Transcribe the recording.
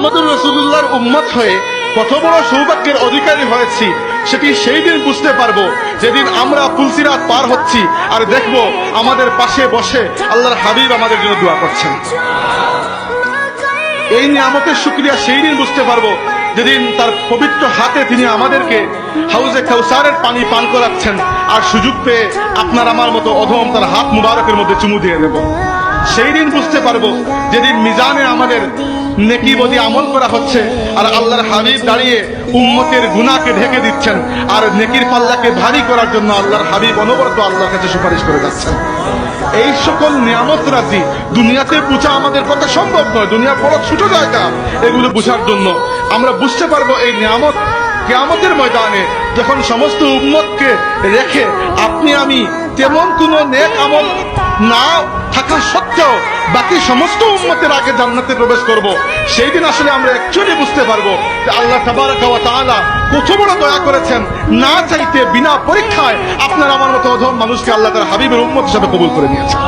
মুহাম্মদুর রাসূলুল্লাহর উম্মত হয়ে কত বড় সৌভাগ্যের অধিকারী হয়েছি সেটি সেই দিন বুঝতে পারবো যেদিন আমরা পুলসিরাত পার হচ্ছি আর দেখব আমাদের পাশে বসে আল্লাহর হাবিব আমাদের জন্য দোয়া করছেন। এই নিয়ামতের শুকরিয়া সেই দিন বুঝতে পারবো যেদিন তার পবিত্র হাতে তিনি আমাদেরকে হাউজে কাউসারের পানি পান করাচ্ছেন, আর সুযোগ পেয়ে আপনার আমার মতো অধম তার হাত মুবারকের মধ্যে চুমু দিয়ে দেব। সেই দিন বুঝতে পারবো যেদিন মিজানে আমাদের নেকি বদি আমল করা হচ্ছে আর আল্লাহর হাবিব দাঁড়িয়ে উম্মতের গুনাহকে ঢেকে দিচ্ছেন, আর নেকির পাল্লাকে ভারী করার জন্য আল্লাহর হাবিব অনবরত আল্লাহর কাছে সুপারিশ করে যাচ্ছেন। এই সকল নিয়ামত রাজি দুনিয়াতে বোঝা আমাদের পক্ষে সম্ভব নয়, দুনিয়া বড় ছোট জায়গা। এগুলো বোঝার জন্য আমরা বুঝতে পারবো এই নিয়ামত কিয়ামতের ময়দানে যখন সমস্ত উম্মতকে রেখে আপনি আমি তেমন কোনো নেক আমল না থাকা সত্ত্বেও বাকি সমস্ত উম্মতের আগে জান্নাতে প্রবেশ করব। সেই দিন আসলে আমরা অ্যাকচুয়ালি বুঝতে পারবো যে আল্লাহ তাবারাকা ওয়া তাআলা কত বড় দয়া করেছেন, না চাইতে বিনা পরীক্ষায় আপনার আমার মতো অধম মানুষকে আল্লাহ তার হাবিবের উম্মত হিসেবে কবুল করে নিয়েছেন।